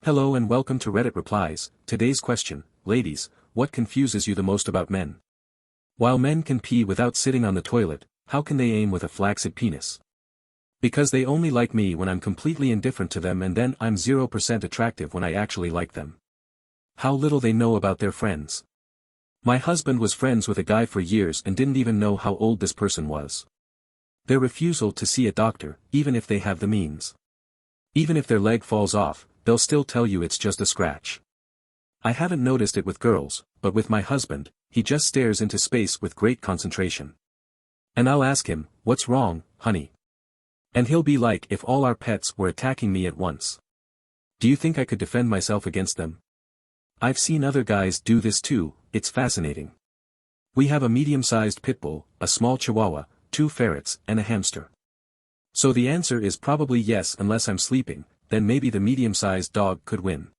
Hello and welcome to Reddit Replies. Today's question, ladies, what confuses you the most about men? While men can pee without sitting on the toilet, how can they aim with a flaccid penis? Because they only like me when I'm completely indifferent to them and then I'm 0% attractive when I actually like them. How little they know about their friends. My husband was friends with a guy for years and didn't even know how old this person was. Their refusal to see a doctor, even if they have the means. Even if their leg falls off, they'll still tell you it's just a scratch. I haven't noticed it with girls, but with my husband, he just stares into space with great concentration. And I'll ask him, "What's wrong, honey?" And he'll be like if all our pets were attacking me at once. Do you think I could defend myself against them? I've seen other guys do this too, it's fascinating. We have a medium-sized pit bull, a small chihuahua, 2 ferrets, and a hamster. So the answer is probably yes unless I'm sleeping, then maybe the medium-sized dog could win.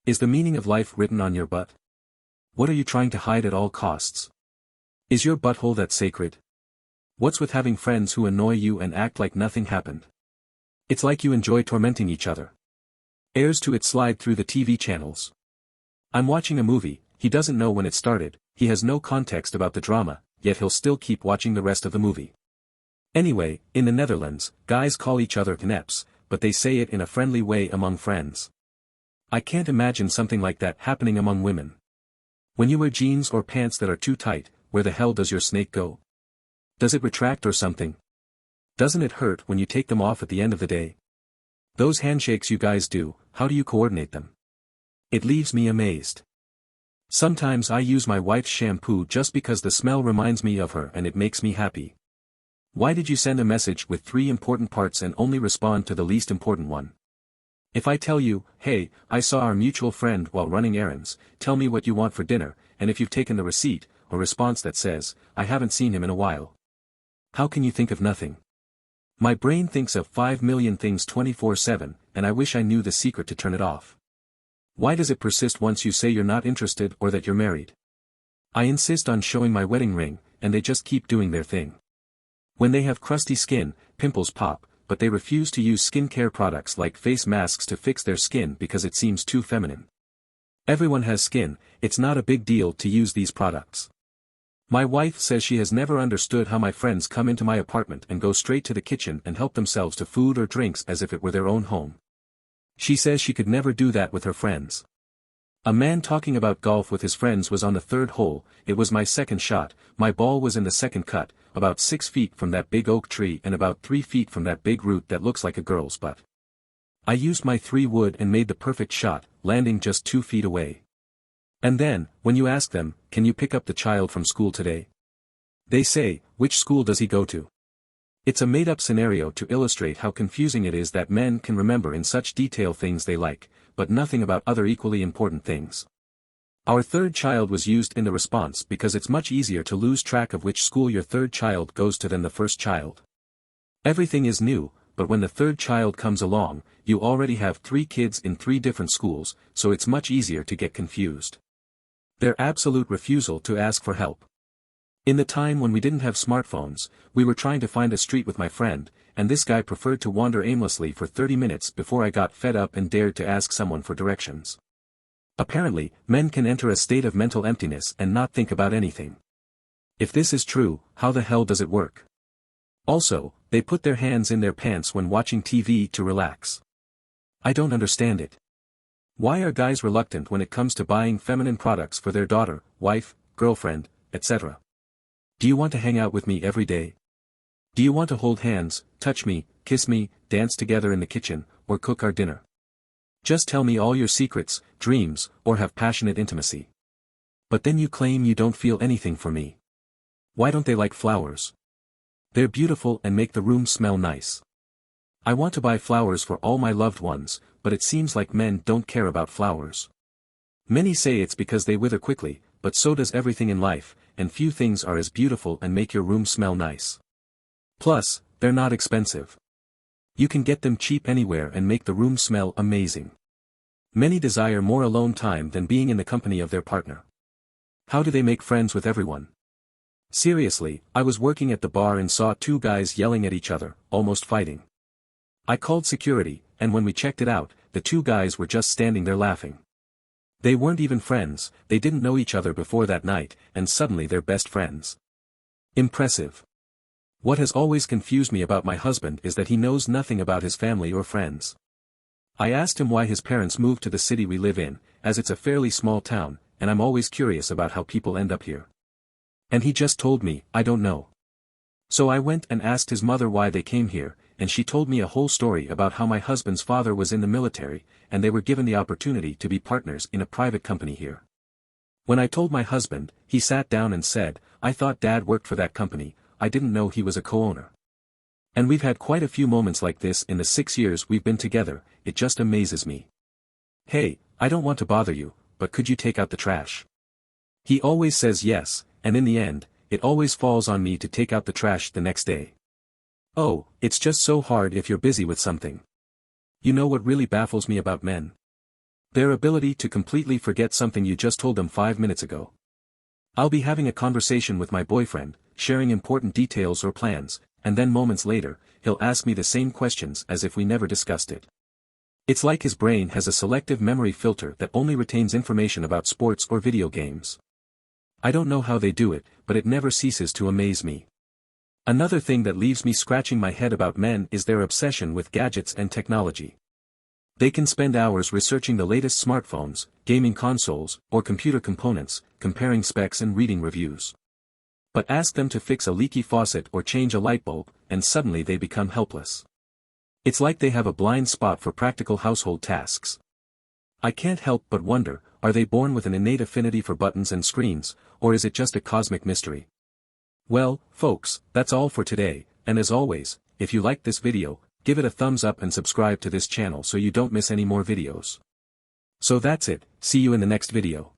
Is the meaning of life written on your butt? What are you trying to hide at all costs? Is your butthole that sacred? What's with having friends who annoy you and act like nothing happened? It's like you enjoy tormenting each other. Heirs to it slide through the TV channels. I'm watching a movie, he doesn't know when it started, he has no context about the drama, yet he'll still keep watching the rest of the movie. Anyway, in the Netherlands, guys call each other kneps, but they say it in a friendly way among friends. I can't imagine something like that happening among women. When you wear jeans or pants that are too tight, where the hell does your snake go? Does it retract or something? Doesn't it hurt when you take them off at the end of the day? Those handshakes you guys do, how do you coordinate them? It leaves me amazed. Sometimes I use my wife's shampoo just because the smell reminds me of her and it makes me happy. Why did you send a message with 3 important parts and only respond to the least important one? If I tell you, "Hey, I saw our mutual friend while running errands, tell me what you want for dinner," and if you've taken the receipt, a response that says, "I haven't seen him in a while." How can you think of nothing? My brain thinks of 5 million things 24/7, and I wish I knew the secret to turn it off. Why does it persist once you say you're not interested or that you're married? I insist on showing my wedding ring, and they just keep doing their thing. When they have crusty skin, pimples pop, but they refuse to use skincare products like face masks to fix their skin because it seems too feminine. Everyone has skin, it's not a big deal to use these products. My wife says she has never understood how my friends come into my apartment and go straight to the kitchen and help themselves to food or drinks as if it were their own home. She says she could never do that with her friends. A man talking about golf with his friends was on the 3rd hole, it was my second shot, my ball was in the second cut, about 6 feet from that big oak tree and about 3 feet from that big root that looks like a girl's butt. I used my 3 wood and made the perfect shot, landing just 2 feet away. And then, when you ask them, "Can you pick up the child from school today?" they say, "Which school does he go to?" It's a made-up scenario to illustrate how confusing it is that men can remember in such detail things they like, but nothing about other equally important things. Our 3rd child was used in the response because it's much easier to lose track of which school your 3rd child goes to than the 1st child. Everything is new, but when the 3rd child comes along, you already have 3 kids in 3 different schools, so it's much easier to get confused. Their absolute refusal to ask for help. In the time when we didn't have smartphones, we were trying to find a street with my friend, and this guy preferred to wander aimlessly for 30 minutes before I got fed up and dared to ask someone for directions. Apparently, men can enter a state of mental emptiness and not think about anything. If this is true, how the hell does it work? Also, they put their hands in their pants when watching TV to relax. I don't understand it. Why are guys reluctant when it comes to buying feminine products for their daughter, wife, girlfriend, etc.? Do you want to hang out with me every day? Do you want to hold hands, touch me, kiss me, dance together in the kitchen, or cook our dinner? Just tell me all your secrets, dreams, or have passionate intimacy. But then you claim you don't feel anything for me. Why don't they like flowers? They're beautiful and make the room smell nice. I want to buy flowers for all my loved ones, but it seems like men don't care about flowers. Many say it's because they wither quickly, but so does everything in life, and few things are as beautiful and make your room smell nice. Plus, they're not expensive. You can get them cheap anywhere and make the room smell amazing. Many desire more alone time than being in the company of their partner. How do they make friends with everyone? Seriously, I was working at the bar and saw 2 guys yelling at each other, almost fighting. I called security, and when we checked it out, the two guys were just standing there laughing. They weren't even friends, they didn't know each other before that night, and suddenly they're best friends. Impressive. What has always confused me about my husband is that he knows nothing about his family or friends. I asked him why his parents moved to the city we live in, as it's a fairly small town, and I'm always curious about how people end up here. And he just told me, I don't know. So I went and asked his mother why they came here, and she told me a whole story about how my husband's father was in the military, and they were given the opportunity to be partners in a private company here. When I told my husband, he sat down and said, I thought Dad worked for that company, I didn't know he was a co-owner. And we've had quite a few moments like this in the 6 years we've been together, it just amazes me. Hey, I don't want to bother you, but could you take out the trash? He always says yes, and in the end, it always falls on me to take out the trash the next day. Oh, it's just so hard if you're busy with something. You know what really baffles me about men? Their ability to completely forget something you just told them 5 minutes ago. I'll be having a conversation with my boyfriend, sharing important details or plans, and then moments later, he'll ask me the same questions as if we never discussed it. It's like his brain has a selective memory filter that only retains information about sports or video games. I don't know how they do it, but it never ceases to amaze me. Another thing that leaves me scratching my head about men is their obsession with gadgets and technology. They can spend hours researching the latest smartphones, gaming consoles, or computer components, comparing specs and reading reviews. But ask them to fix a leaky faucet or change a light bulb, and suddenly they become helpless. It's like they have a blind spot for practical household tasks. I can't help but wonder, are they born with an innate affinity for buttons and screens, or is it just a cosmic mystery? Well, folks, that's all for today, and as always, if you liked this video, give it a thumbs up and subscribe to this channel so you don't miss any more videos. So that's it, see you in the next video.